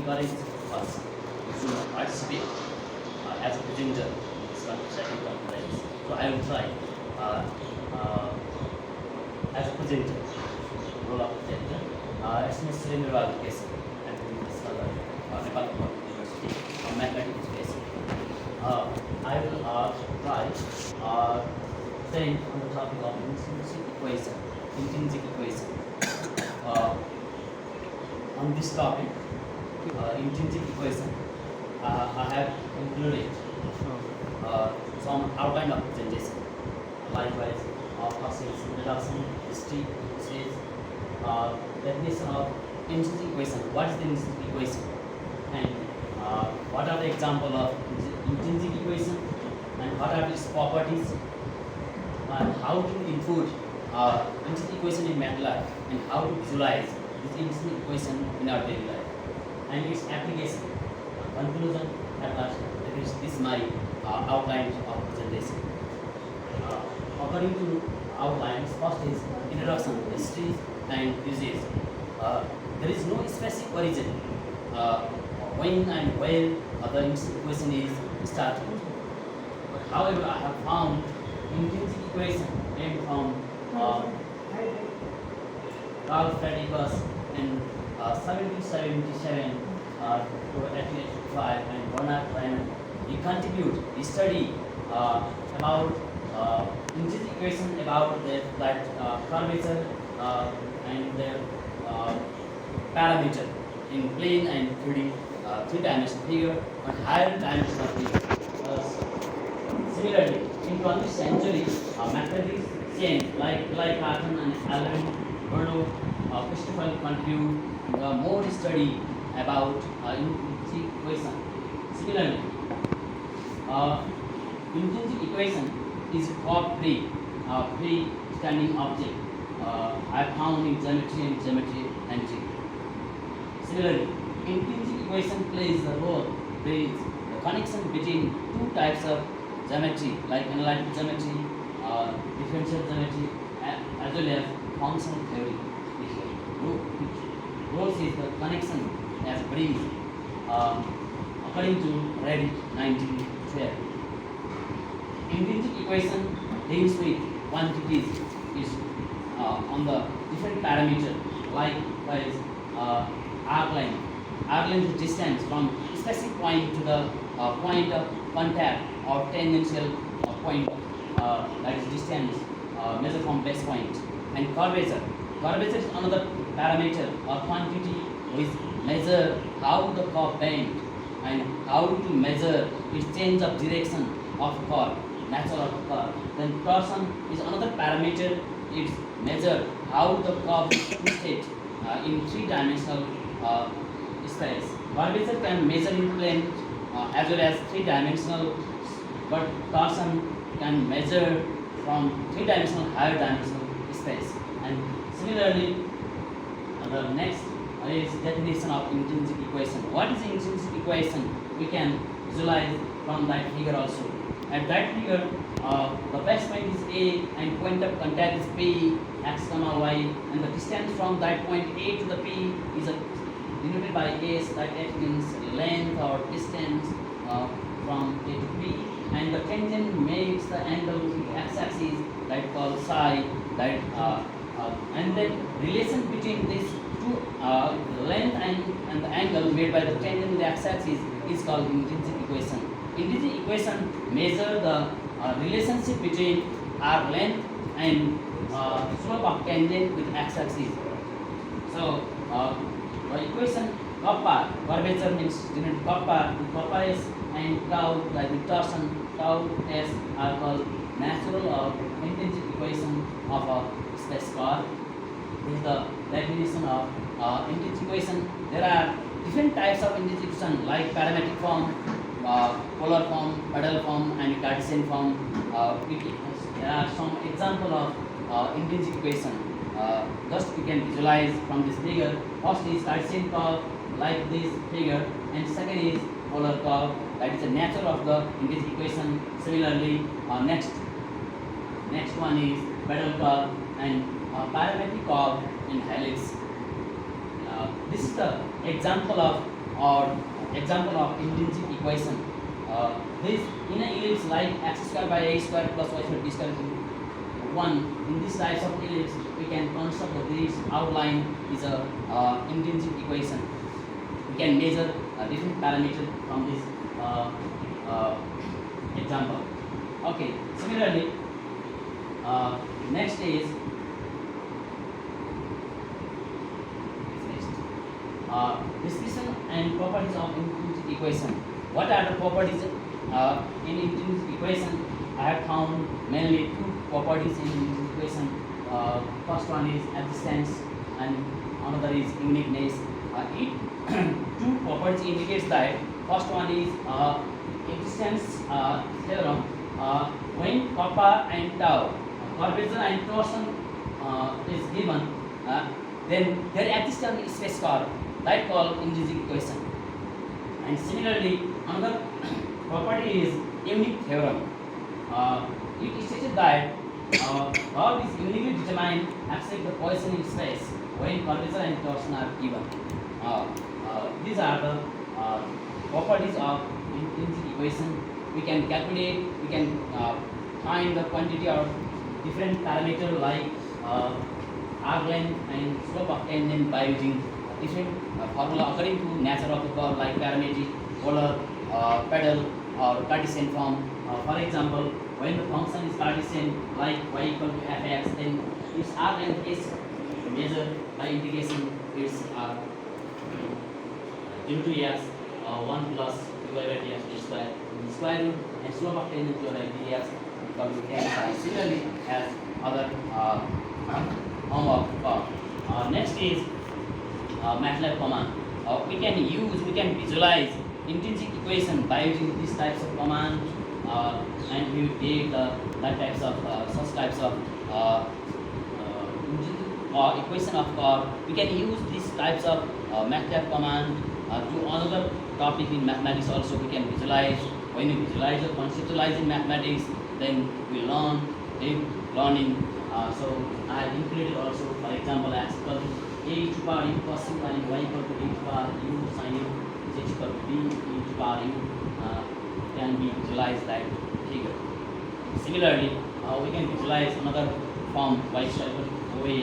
encourage us to participate as a presenter in this second conference. So I will try as a presenter, role of presenter. It's Mr. Surendra Babu Kesi. I'm doing this scholar, Nepal University, mathematics basic. I will try saying on the topic of intrinsic equation. On this topic, intrinsic equation, I have included some outline of presentation. Likewise, first is introduction, history, says definition of intrinsic equation. What is the intrinsic equation? And what are the example of intrinsic equation? And what are its properties? And how to input intrinsic equation in MATLAB, and how to visualize this intrinsic equation in our daily life, and its application. Conclusion at last. This is my outline of presentation. According to outlines, first is introduction, history, and uses. There is no specific origin when and where the intrinsic equation is started. However, I have found intrinsic equation came from Carl Friedrich in 1777 to 1885, and Bernard Riemann. He contributed, he studied about intrinsic equation about that curvature and their parameter in plane and 3D three-dimensional figure and higher dimensional figure. Similarly, in 20th century, mathematics changed, like Cartan and Alvin, Bruno, Christopher contribute more study about intrinsic equation. Similarly, intrinsic equation is called free-standing object. I found in geometry and geometry entry. Similarly, intrinsic equation plays the role. There is the connection between two types of geometry, like analytic geometry, differential geometry, as well as functional theory. Rose is the connection as breeze, according to Reddit 1912. Intrinsic equation deals with quantities is on the different parameter, like arc length. Arc length is distance from specific point to the point of contact or tangential point, that is distance measured from base point. And curvature. Curvature is another parameter or quantity which measure how the curve bend and how to measure its change of direction of curve, nature of curve. Then torsion is another parameter. It measure how the curve is twisted in three-dimensional space. Curvature can measure in plane as well as three-dimensional, but torsion can measure from three-dimensional higher dimensional space. And similarly, the next is definition of intrinsic equation. What is intrinsic equation? We can visualize from that figure also. At that figure, the base point is A and point of contact is P, x comma y, and the distance from that point A to the P is denoted by S, that it means length or distance from A to P, and the tangent makes the angle with the x-axis, that called psi, that and then relation between these two length and the angle made by the tangent with the x-axis is called intrinsic equation. Intrinsic equation measure the relationship between arc length and slope of tangent with x-axis. So the equation kappa, curvature means denoted kappa s, and tau, like the torsion, tau s are called natural or intrinsic equation of a space curve. This is the definition of intrinsic equation. There are different types of intrinsic equation, like parametric form, polar form, pedal form, and Cartesian form. There are some example of intrinsic equation. Just we can visualize from this figure. First is Cartesian curve, like this figure, and second is polar curve, that is the nature of the intrinsic equation. Similarly, next one is pedal curve and parametric curve in helix. This is the example of or example of intrinsic equation. This in an ellipse like x square by a square plus y square b square is equal to 1. In this types of ellipse, we can construct that this outline is a intrinsic equation. We can measure different parameters from this example. Okay. Similarly, next is description and properties of intrinsic equation. What are the properties in intrinsic equation? I have found mainly two properties in intrinsic equation. First one is existence and another is uniqueness. It two properties indicates that first one is existence theorem. When kappa and tau, curvature and torsion is given, then there exists a space curve that called intrinsic equation. And similarly, another property is unique theorem. It states that curve is uniquely determined except the position in space when curvature and torsion are given. These are the properties of intrinsic equation. We can calculate, we can find the quantity of different parameters like arc length and slope of tangent by using different formula according to nature of the curve like parametric, polar, pedal or Cartesian form. For example, when the function is Cartesian like y equal to fx, then its arc length is measured by integration. It's 0 to x 1 plus dy by dx square square root and slope of tangent to by dx equal to tan psi. Similarly, as other form of curve. Next is MATLAB command. We can visualize intrinsic equation by using these types of commands, and we take that types of such types of equation of curve. We can use these types of MATLAB command to another topic in mathematics also. We can visualize. When you visualize or conceptualize in mathematics, then we learn deep learning. So I have included also, for example, x equal to a to power u cos u and y equal to a to power u sin u is equal to b e to power u can be visualized like figure. Similarly, we can visualize another form y equal to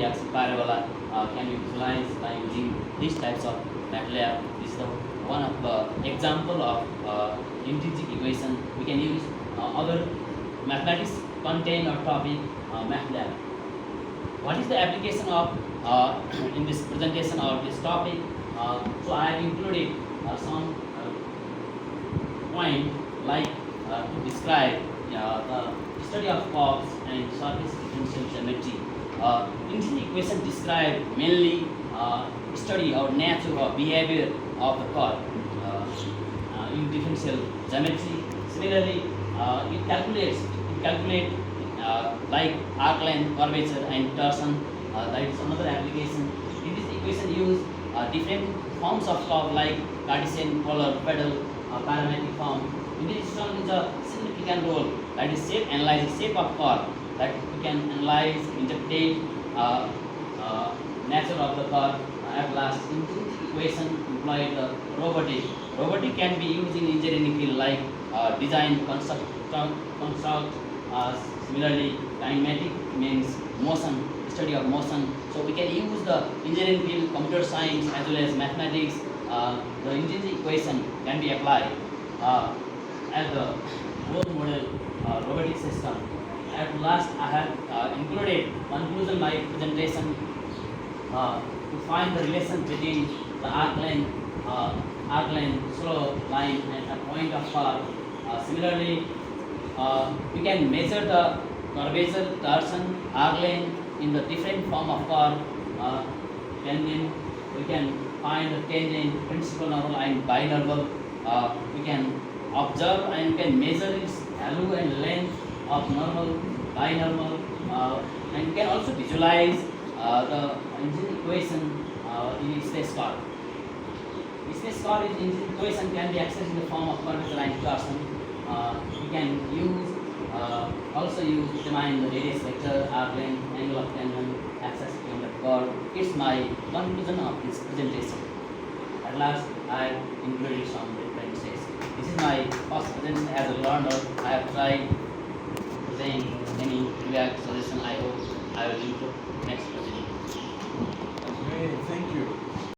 oax parabola can be visualized by using these types of MATLAB. This is the one of the example of intrinsic equation. We can use other mathematics content or topic MATLAB. What is the application of in this presentation of this topic? So I have included some point like to describe the study of curves and surface differential geometry. Intrinsic equation describe mainly study or nature or behavior of the curve in differential geometry. Similarly, it calculates like arc length, curvature and torsion. That is another application. In this equation use different forms of curve like Cartesian, polar, pedal, parametric form. In this one is a significant role, that is shape analysis, shape of curve, that we can analyze, interpret nature of the curve. At last, intrinsic equation employed the robotic. Robotic can be used in engineering field like design, construct. Similarly, kinematic means motion, study of motion. So we can use the engineering field, computer science as well as mathematics. The intrinsic equation can be applied as the role model robotic system. At last, I have included conclusion my presentation to find the relation between the arc length, slope line, and a point of curve. Similarly, we can measure the curvature, torsion, arc length in the different form of curve. Tangent, we can find the tangent, principal normal and binormal. We can observe and can measure its value and length of normal, binormal, and we can also visualize the intrinsic equation in space curve. Space curve in intrinsic equation can be accessed in the form of curvature and torsion. We can use also use determine the radius vector, arc length, angle of tangent, access to the curve. It's my conclusion of this presentation. At last, I included some references. This is my first presentation as a learner. I have tried saying any feedback suggestion. I hope